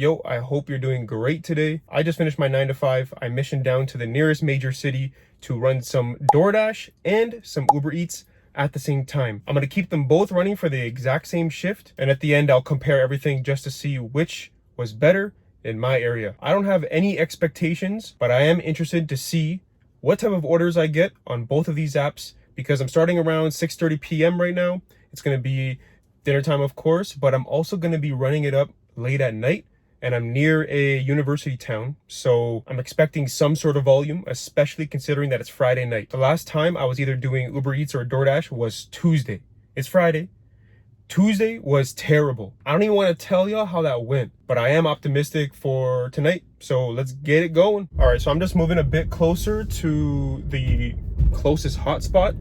Yo, I hope you're doing great today. I just finished my 9 to 5. I missioned down to the nearest major city to run some DoorDash and some Uber Eats at the same time. I'm going to keep them both running for the exact same shift, and at the end I'll compare everything just to see which was better in my area. I don't have any expectations, but I am interested to see what type of orders I get on both of these apps, because I'm starting around 6:30 p.m. right now. It's going to be dinner time, of course, but I'm also going to be running it up late at night, and I'm near a university town, so I'm expecting some sort of volume, especially considering that it's Friday night. The last time I was either doing Uber Eats or DoorDash was Tuesday. It's Friday. Tuesday was terrible. I don't even want to tell y'all how that went, but I am optimistic for tonight, so let's get it going. All right, so I'm just moving a bit closer to the closest hotspot.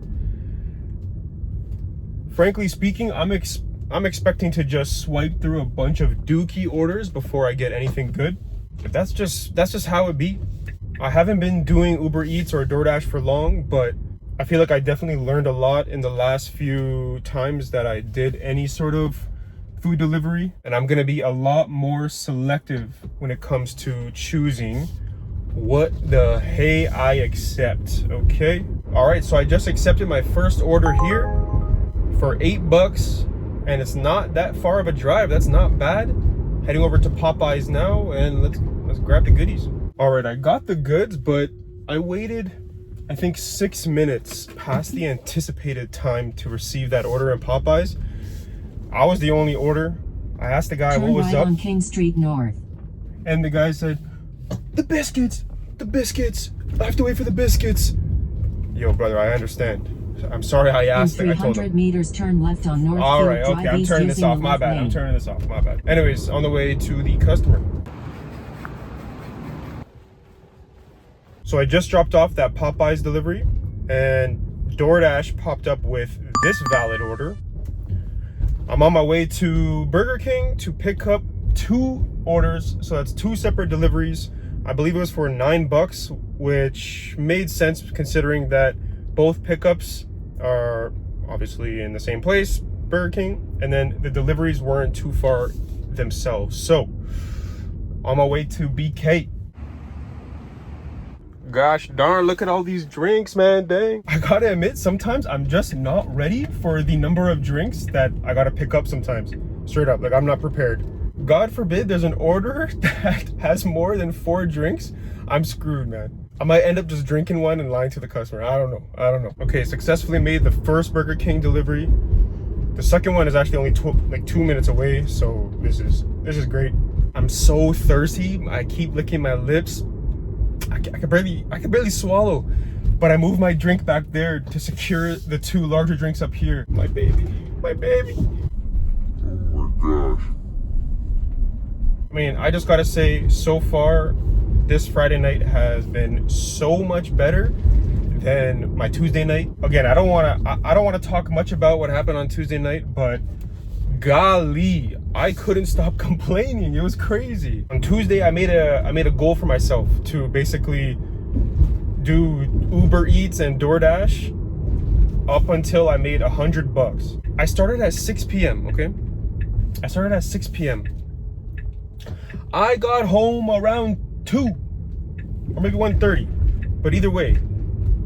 Frankly speaking, I'm expecting to just swipe through a bunch of dookie orders before I get anything good. But that's just how it be. I haven't been doing Uber Eats or DoorDash for long, but I feel like I definitely learned a lot in the last few times that I did any sort of food delivery. And I'm gonna be a lot more selective when it comes to choosing what the hey I accept, okay? All right, so I just accepted my first order here for $8. And it's not that far of a drive. That's not bad. Heading over to Popeyes now, and let's grab the goodies. All right, I got the goods, but I waited, I think, 6 minutes past the anticipated time to receive that order in Popeyes. I was the only order. I asked the guy what was up. On King Street North. And the guy said, the biscuits. I have to wait for the biscuits. Yo, brother, I understand. I'm sorry I asked. In I told him. 300 meters, turn left on North. All right, okay, I'm turning this off. My bad. I'm turning this off. My bad. Anyways, on the way to the customer. So I just dropped off that Popeyes delivery, and DoorDash popped up with this valid order. I'm on my way to Burger King to pick up 2 orders. So that's 2 separate deliveries. I believe it was for $9, which made sense considering that both pickups are obviously in the same place, Burger King, and then the deliveries weren't too far themselves. So on my way to BK. Gosh darn, look at all these drinks, man. Dang, I gotta admit, sometimes I'm just not ready for the number of drinks that I gotta pick up sometimes. Straight up, like I'm not prepared. God forbid there's an order that has more than 4 drinks. I'm screwed, man. I might end up just drinking one and lying to the customer. I don't know. Okay, successfully made the first Burger King delivery. The second one is actually only 2 minutes away, so this is great. I'm so thirsty. I keep licking my lips. I can barely swallow, but I moved my drink back there to secure the 2 larger drinks up here. My baby. Oh my gosh. I mean, I just gotta say, so far, this Friday night has been so much better than my Tuesday night. Again, I don't want to talk much about what happened on Tuesday night, but golly, I couldn't stop complaining. It was crazy. On Tuesday, I made a goal for myself to basically do Uber Eats and DoorDash up until I made $100. I started at 6 p.m. Okay, I started at 6 p.m. I got home around 2 or maybe 1:30, but either way,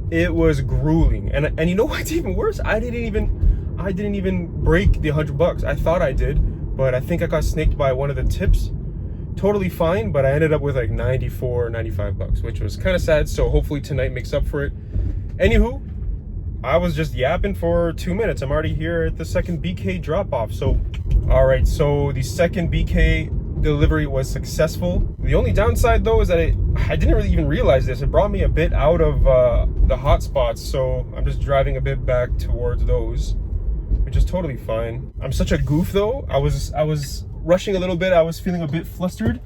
it was grueling. And you know what's even worse? I didn't even break the $100. I thought I did, but I think I got snaked by one of the tips. Totally fine, but I ended up with like $95, which was kind of sad. So hopefully tonight makes up for it. Anywho, I was just yapping for 2 minutes. I'm already here at the second BK drop off. So, all right, so the second BK delivery was successful. The only downside though is that I didn't really even realize this. It brought me a bit out of the hot spots, so I'm just driving a bit back towards those, which is totally fine. I'm such a goof though. I was rushing a little bit. I was feeling a bit flustered,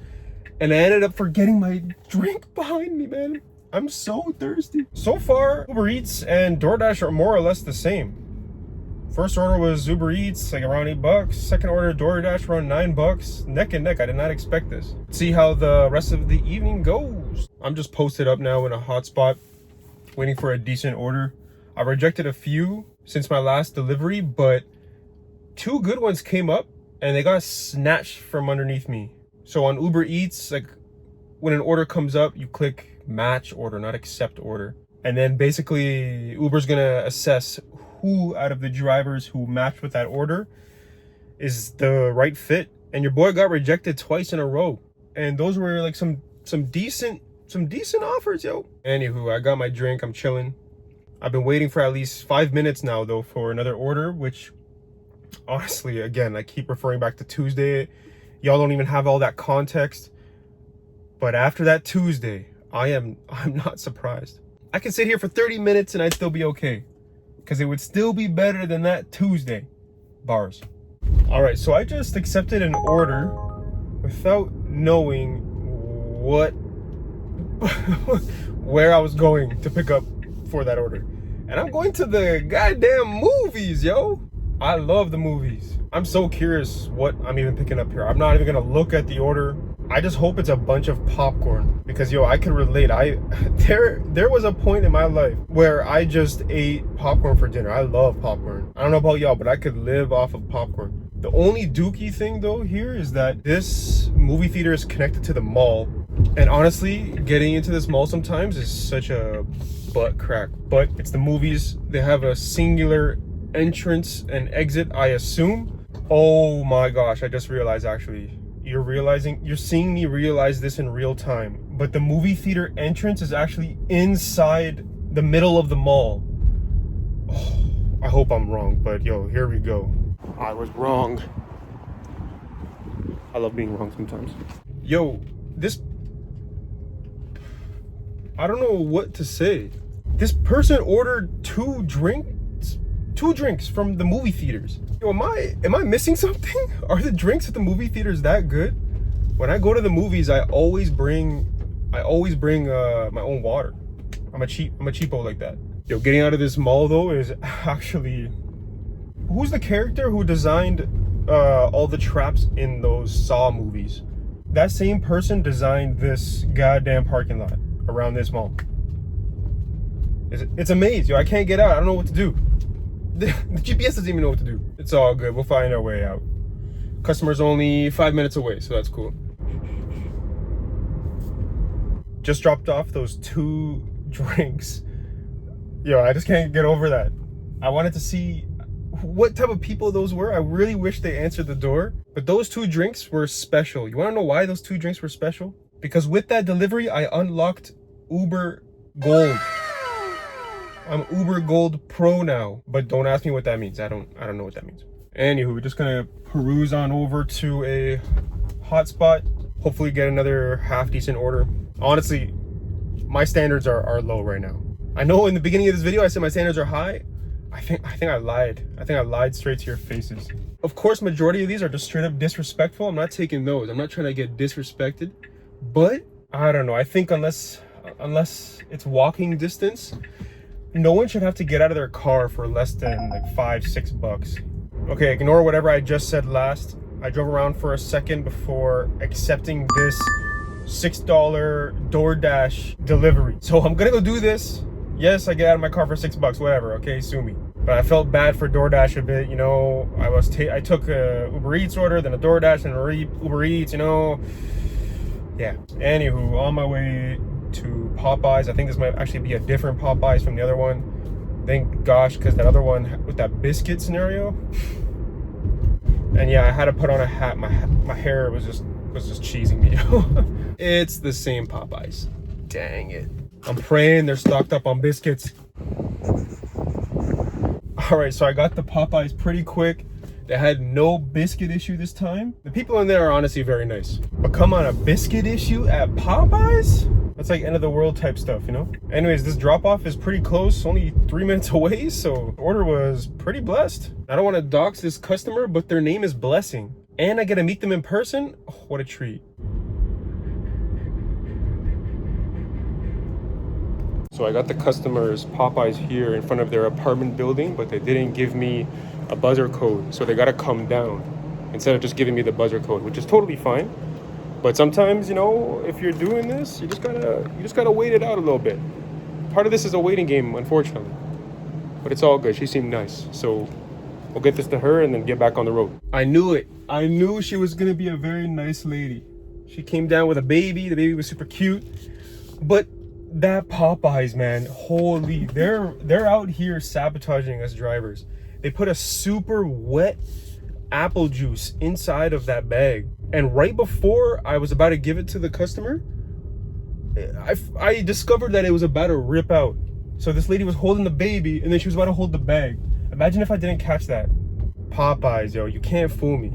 and I ended up forgetting my drink behind me, man. I'm so thirsty. So far, Uber Eats and DoorDash are more or less the same. First order was Uber Eats, like around $8. Second order, DoorDash, around $9. Neck and neck. I did not expect this. See how the rest of the evening goes. I'm just posted up now in a hotspot, waiting for a decent order. I rejected a few since my last delivery, but 2 good ones came up and they got snatched from underneath me. So on Uber Eats, like when an order comes up, you click match order, not accept order. And then basically Uber's gonna assess who out of the drivers who matched with that order is the right fit. And your boy got rejected twice in a row. And those were like some decent offers, yo. Anywho, I got my drink, I'm chilling. I've been waiting for at least 5 minutes now though for another order, which honestly, again, I keep referring back to Tuesday. Y'all don't even have all that context. But after that Tuesday, I'm not surprised. I can sit here for 30 minutes and I'd still be okay. Because it would still be better than that Tuesday. Bars. All right, so I just accepted an order without knowing what where I was going to pick up for that order. And I'm going to the goddamn movies, yo. I love the movies. I'm so curious what I'm even picking up here. I'm not even gonna look at the order. I just hope it's a bunch of popcorn because, yo, I could relate. There was a point in my life where I just ate popcorn for dinner. I love popcorn. I don't know about y'all, but I could live off of popcorn. The only dookie thing though here is that this movie theater is connected to the mall. And honestly, getting into this mall sometimes is such a butt crack. But it's the movies. They have a singular entrance and exit, I assume. Oh my gosh, I just realized actually. You're seeing me realize this in real time. But the movie theater entrance is actually inside the middle of the mall. Oh, I hope I'm wrong, but yo, here we go. I was wrong. I love being wrong sometimes. Yo, I don't know what to say. This person ordered two drinks from the movie theaters. Yo, am I missing something? Are the drinks at the movie theaters that good? When I go to the movies, I always bring my own water. I'm a cheapo like that. Yo, getting out of this mall though is actually, who's the character who designed all the traps in those Saw movies? That same person designed this goddamn parking lot around this mall. It's a maze, yo. I can't get out. I don't know what to do. The GPS doesn't even know what to do. It's all good. We'll find our way out. Customer's only 5 minutes away, so that's cool. Just dropped off those 2 drinks. Yo, I just can't get over that. I wanted to see what type of people those were. I really wish they answered the door. But those 2 drinks were special. You want to know why those 2 drinks were special? Because with that delivery, I unlocked Uber Gold. I'm Uber Gold Pro now, but don't ask me what that means. I don't know what that means. Anywho, we're just gonna peruse on over to a hotspot. Hopefully get another half decent order. Honestly, my standards are low right now. I know in the beginning of this video I said my standards are high. I think I lied. I think I lied straight to your faces. Of course, majority of these are just straight up disrespectful. I'm not taking those. I'm not trying to get disrespected, but I don't know. I think unless it's walking distance, no one should have to get out of their car for less than like $5-6. Okay, ignore whatever I just said last. I drove around for a second before accepting this $6 DoorDash delivery. So I'm gonna go do this. Yes, I get out of my car for $6, whatever, okay, sue me. But I felt bad for DoorDash a bit, you know. I took a Uber Eats order, then a DoorDash, and a Uber Eats, you know. Yeah, anywho, on my way to Popeyes. I think this might actually be a different Popeyes from the other one. Thank gosh, because that other one with that biscuit scenario. And yeah, I had to put on a hat. My hair was just cheesing me. It's the same Popeyes. Dang it. I'm praying they're stocked up on biscuits. All right, so I got the Popeyes pretty quick. They had no biscuit issue this time. The people in there are honestly very nice. But come on, a biscuit issue at Popeyes? That's like end of the world type stuff, you know? Anyways, this drop off is pretty close, only 3 minutes away, so the order was pretty blessed. I don't want to dox this customer, but their name is Blessing. And I get to meet them in person? Oh, what a treat. So I got the customers Popeyes here in front of their apartment building, but they didn't give me a buzzer code, so they gotta come down instead of just giving me the buzzer code, which is totally fine. But sometimes, you know, if you're doing this, you just gotta wait it out a little bit. Part of this is a waiting game, unfortunately, but it's all good. She seemed nice, so we'll get this to her and then get back on the road. I knew it. I knew she was gonna be a very nice lady. She came down with a baby. The baby was super cute. But that Popeyes, man, holy, they're out here sabotaging us drivers. They put a super wet apple juice inside of that bag. And right before I was about to give it to the customer, I discovered that it was about to rip out. So this lady was holding the baby and then she was about to hold the bag. Imagine if I didn't catch that. Popeyes, yo, you can't fool me.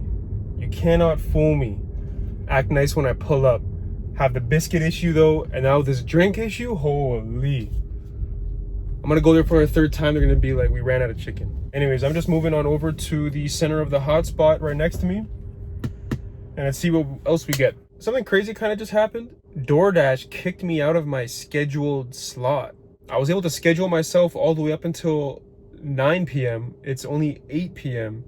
You cannot fool me. Act nice when I pull up. Have the biscuit issue though, and now this drink issue, holy. I'm gonna go there for a third time. They're gonna be like, we ran out of chicken. Anyways, I'm just moving on over to the center of the hotspot right next to me. And let's see what else we get. Something crazy kind of just happened. DoorDash kicked me out of my scheduled slot. I was able to schedule myself all the way up until 9 p.m. It's only 8 p.m.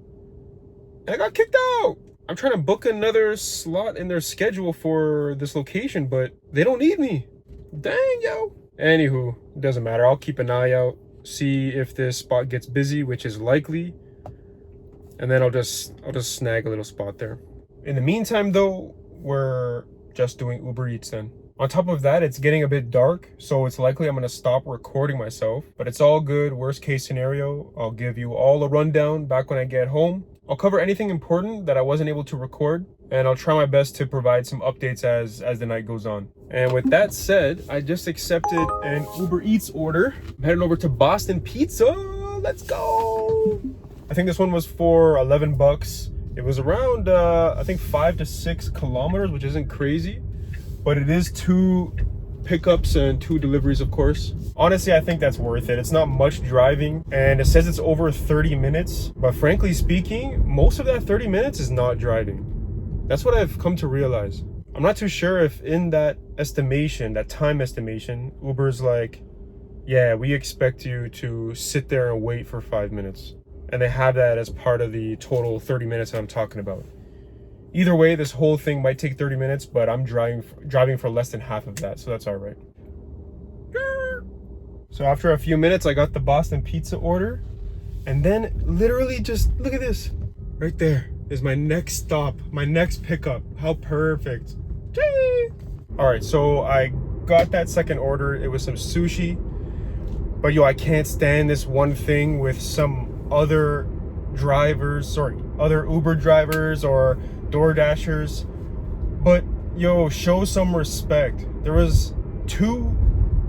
and I got kicked out. I'm trying to book another slot in their schedule for this location, but they don't need me. Dang, yo. Anywho, doesn't matter. I'll keep an eye out, see if this spot gets busy, which is likely, and then I'll just snag a little spot there. In the meantime, though, we're just doing Uber Eats then. On top of that, it's getting a bit dark, so it's likely I'm gonna stop recording myself, but it's all good. Worst case scenario, I'll give you all a rundown back when I get home. I'll cover anything important that I wasn't able to record, and I'll try my best to provide some updates as the night goes on. And with that said, I just accepted an Uber Eats order. I'm heading over to Boston Pizza. Let's go. I think this one was for 11 bucks. It was around, I think 5 to 6 kilometers, which isn't crazy, but it is 2 pickups and 2 deliveries, of course. Honestly, I think that's worth it. It's not much driving, and it says it's over 30 minutes, but frankly speaking, most of that 30 minutes is not driving. That's what I've come to realize. I'm not too sure if in that estimation, that time estimation, Uber's like, yeah, we expect you to sit there and wait for 5 minutes. And they have that as part of the total 30 minutes that I'm talking about. Either way, this whole thing might take 30 minutes, but I'm driving for less than half of that, so that's all right. So after a few minutes, I got the Boston Pizza order, and then literally just look at this. Right there is my next stop, my next pickup. How perfect. All right, so I got that second order. It was some sushi, but yo, I can't stand this one thing with some other Uber drivers or DoorDashers, but yo, show some respect. There was 2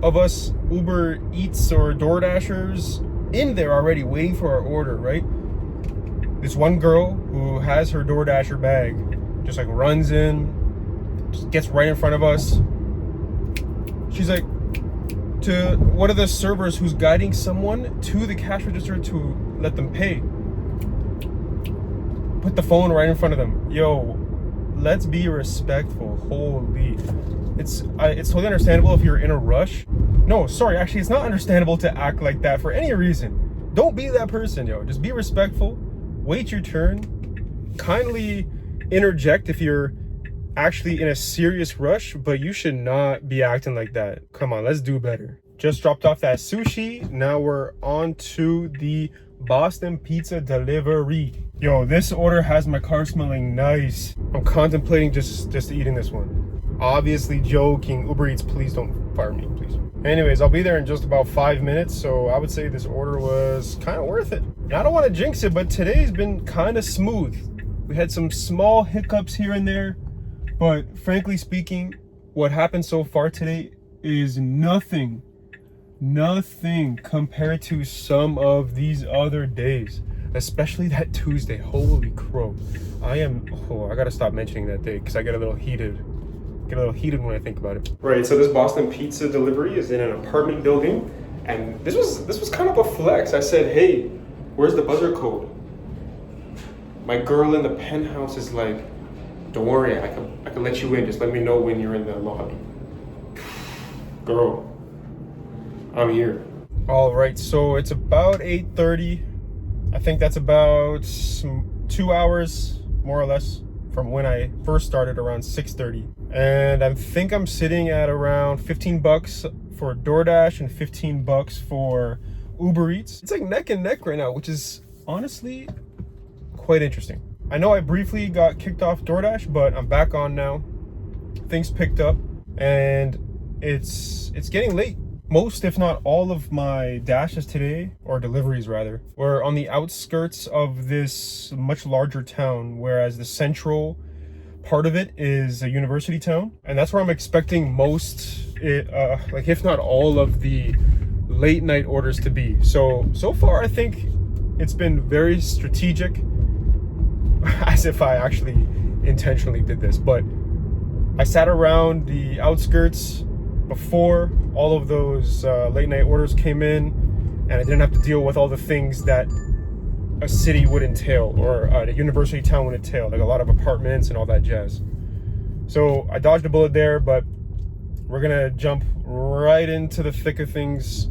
of us Uber Eats or DoorDashers in there already waiting for our order, right? This one girl who has her DoorDasher bag just like runs in, just gets right in front of us. She's like, to one of the servers who's guiding someone to the cash register to let them pay, put the phone right in front of them. Yo, let's be respectful. Holy, it's totally understandable if you're in a rush. No, sorry, actually it's not understandable to act like that for any reason. Don't be that person, yo. Just be respectful, wait your turn, kindly interject if you're actually in a serious rush, but you should not be acting like that. Come on, let's do better. Just dropped off that sushi. Now we're on to the Boston Pizza delivery. Yo, this order has my car smelling nice. I'm contemplating just eating this one. Obviously joking. Uber Eats, please don't fire me, please. Anyways, I'll be there in just about 5 minutes, so I would say this order was kind of worth it. Now, I don't want to jinx it, but today's been kind of smooth. We had some small hiccups here and there, but frankly speaking, what happened so far today is nothing compared to some of these other days, especially that Tuesday. Holy crow. I gotta stop mentioning that day because I get a little heated when I think about it. Right, so this Boston Pizza delivery is in an apartment building, and this was kind of a flex. I said, hey, where's the buzzer code? My girl in the penthouse is like, don't worry, I can let you in. Just let me know when you're in the lobby. Girl, I'm here. All right, so it's about 8:30. I think that's about 2 hours, more or less, from when I first started around 6:30. And I think I'm sitting at around 15 bucks for DoorDash and 15 bucks for Uber Eats. It's like neck and neck right now, which is honestly quite interesting. I know I briefly got kicked off DoorDash, but I'm back on now. things picked up, and it's getting late. Most, if not all, of my dashes today, or deliveries rather, were on the outskirts of this much larger town, whereas the central part of it is a university town, and that's where I'm expecting most, like if not all, of the late night orders to be. So far I think it's been very strategic, as if I actually intentionally did this, but I sat around the outskirts before all of those late night orders came in, and I didn't have to deal with all the things that a city would entail, or a university town would entail, like a lot of apartments and all that jazz. So I dodged a bullet there, but we're gonna jump right into the thick of things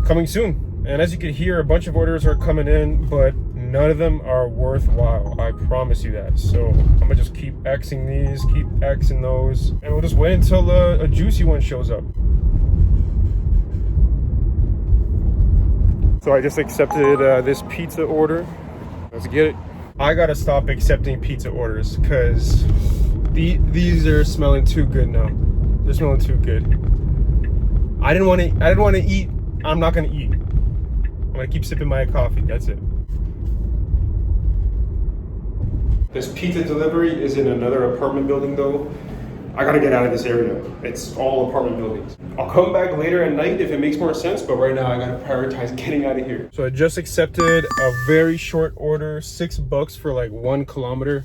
coming soon. And as you can hear, a bunch of orders are coming in, but none of them are worthwhile, I promise you that. So I'm gonna just keep Xing these, keep Xing those, and we'll just wait until a juicy one shows up. So I just accepted this pizza order. Let's get it. I gotta stop accepting pizza orders because these are smelling too good now. They're smelling too good. I didn't want to eat. I'm not gonna eat. I'm gonna keep sipping my coffee. That's it. This pizza delivery is in another apartment building though. I gotta get out of this area. It's all apartment buildings. I'll come back later at night if it makes more sense, but right now I gotta prioritize getting out of here. So I just accepted a very short order, $6 for like 1 kilometer.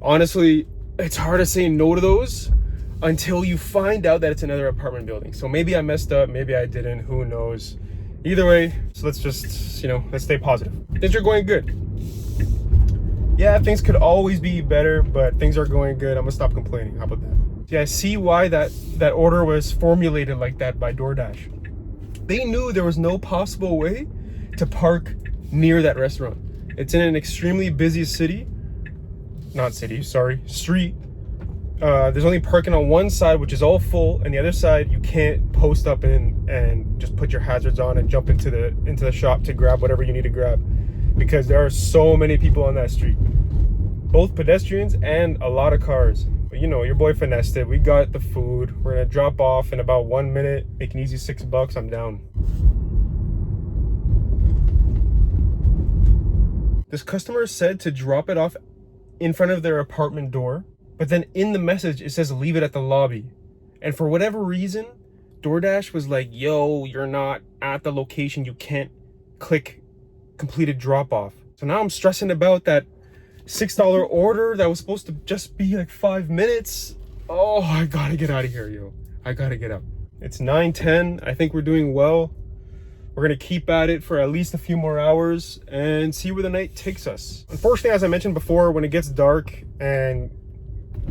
Honestly, it's hard to say no to those until you find out that it's another apartment building. So maybe I messed up, maybe I didn't, who knows. Either way, so let's just, let's stay positive. Things are going good. Yeah, things could always be better, but things are going good. I'm gonna stop complaining. How about that? Yeah, I see why that order was formulated like that by DoorDash. They knew there was no possible way to park near that restaurant. It's in an extremely busy street. There's only parking on one side, which is all full, and the other side you can't post up in and just put your hazards on and jump into the shop to grab whatever you need to grab, because there are so many people on that street, both pedestrians and a lot of cars. But your boy finessed it. We got the food. We're gonna drop off in about 1 minute, make an easy $6. I'm down. This customer said to drop it off in front of their apartment door, but then in the message it says leave it at the lobby. And for whatever reason, DoorDash was like, yo, you're not at the location, you can't click completed drop off. So now I'm stressing about that $6 order that was supposed to just be like 5 minutes. Oh, I gotta get out of here, yo. I gotta get out. It's 9:10. I think we're doing well. We're gonna keep at it for at least a few more hours and see where the night takes us. Unfortunately, as I mentioned before, when it gets dark and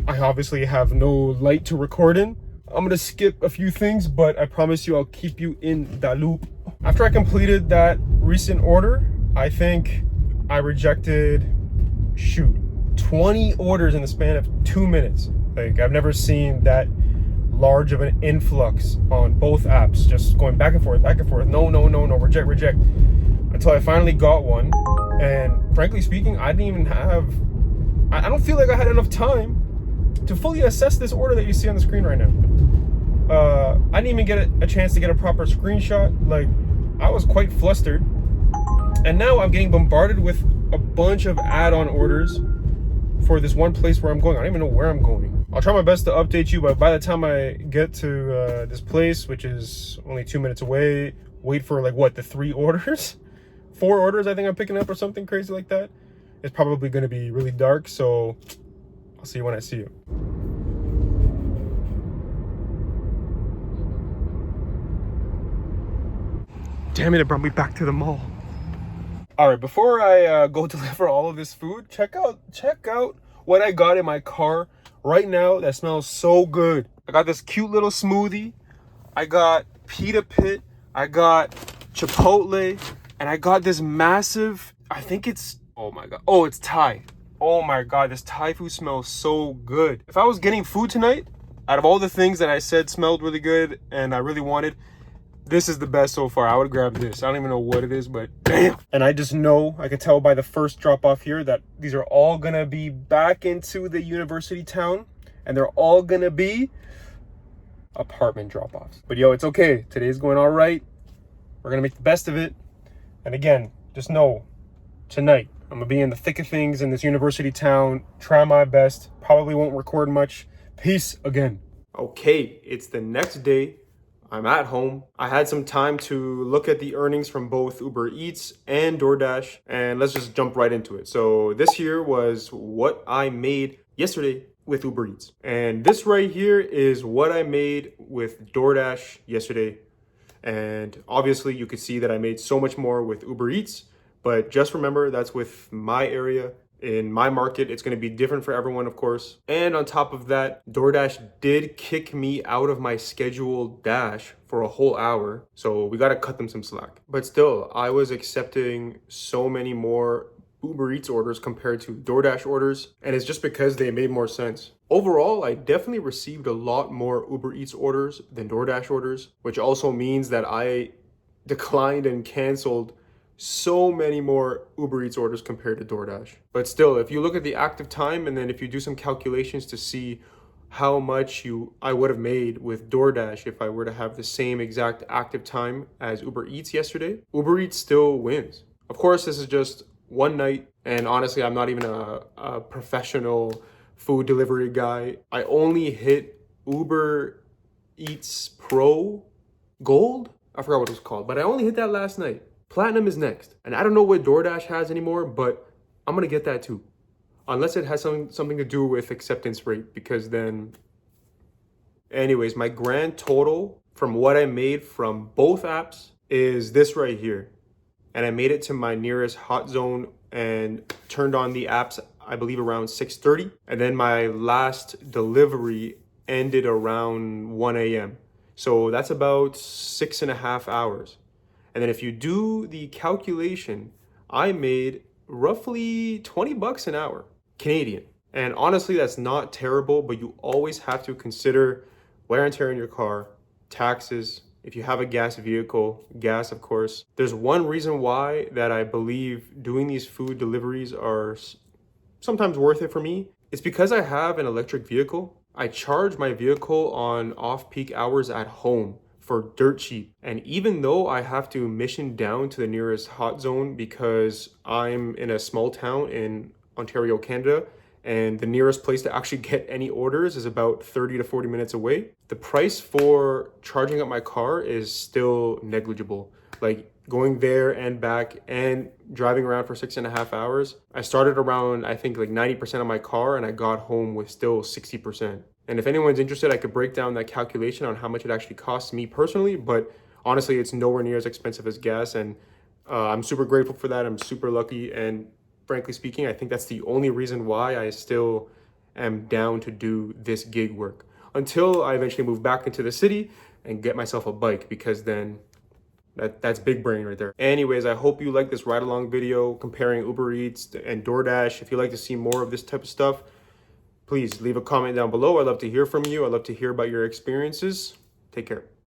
I obviously have no light to record in, I'm gonna skip a few things, but I promise you I'll keep you in the loop. After I completed that recent order, I think I rejected, 20 orders in the span of 2 minutes. Like, I've never seen that large of an influx on both apps, just going back and forth, no, reject, until I finally got one. And frankly speaking, I don't feel like I had enough time to fully assess this order that you see on the screen right now. I didn't even get a chance to get a proper screenshot. Like, I was quite flustered. And now I'm getting bombarded with a bunch of add-on orders for this one place where I'm going. I don't even know where I'm going. I'll try my best to update you, but by the time I get to this place, which is only 2 minutes away, wait for the 3 orders? 4 orders I think I'm picking up, or something crazy like that. It's probably gonna be really dark, so I'll see you when I see you. Damn it brought me back to the mall. All right, before I go deliver all of this food, check out what I got in my car right now that smells so good. I got this cute little smoothie. I got pita pit. I got Chipotle, and I got this massive, I think it's, oh my God. Oh, it's Thai. Oh my God, this Thai food smells so good. If I was getting food tonight, out of all the things that I said smelled really good and I really wanted, this is the best so far. I would grab this. I don't even know what it is, but damn. And I just know, I can tell by the first drop off here that these are all gonna be back into the university town. and they're all gonna be apartment drop-offs. But yo, it's okay. Today's going all right. We're gonna make the best of it. And again, just know, tonight, I'm gonna be in the thick of things in this university town, try my best, probably won't record much. Peace again. Okay, it's the next day. I'm at home. I had some time to look at the earnings from both Uber Eats and DoorDash, and let's just jump right into it. So this here was what I made yesterday with Uber Eats. And this right here is what I made with DoorDash yesterday. And obviously you could see that I made so much more with Uber Eats, but just remember that's with my area. In my market, it's going to be different for everyone, of course. And on top of that, DoorDash did kick me out of my scheduled dash for a whole hour. So we got to cut them some slack. But still, I was accepting so many more Uber Eats orders compared to DoorDash orders. And it's just because they made more sense. Overall, I definitely received a lot more Uber Eats orders than DoorDash orders, which also means that I declined and canceled so many more Uber Eats orders compared to DoorDash. But still, if you look at the active time and then if you do some calculations to see how much I would have made with DoorDash if I were to have the same exact active time as Uber Eats yesterday, Uber Eats still wins. Of course, this is just one night, and honestly, I'm not even a professional food delivery guy. I only hit Uber Eats Pro Gold. I forgot what it was called, but I only hit that last night. Platinum is next. And I don't know what DoorDash has anymore, but I'm gonna get that too. Unless it has something to do with acceptance rate, because then... Anyways, my grand total from what I made from both apps is this right here. And I made it to my nearest hot zone and turned on the apps, I believe around 6:30. And then my last delivery ended around 1 a.m. So that's about 6.5 hours. And then if you do the calculation, I made roughly 20 bucks an hour, Canadian. And honestly, that's not terrible, but you always have to consider wear and tear in your car, taxes, if you have a gas vehicle, gas, of course. There's one reason why that I believe doing these food deliveries are sometimes worth it for me. It's because I have an electric vehicle. I charge my vehicle on off-peak hours at home for dirt cheap. And even though I have to mission down to the nearest hot zone because I'm in a small town in Ontario, Canada, and the nearest place to actually get any orders is about 30 to 40 minutes away, the price for charging up my car is still negligible. Like going there and back and driving around for 6.5 hours, I started around, I think like 90% of my car and I got home with still 60%. And if anyone's interested, I could break down that calculation on how much it actually costs me personally, but honestly, it's nowhere near as expensive as gas. And I'm super grateful for that. I'm super lucky. And frankly speaking, I think that's the only reason why I still am down to do this gig work until I eventually move back into the city and get myself a bike, because then that's big brain right there. Anyways, I hope you like this ride along video comparing Uber Eats and DoorDash. If you'd like to see more of this type of stuff, please leave a comment down below. I'd love to hear from you. I'd love to hear about your experiences. Take care.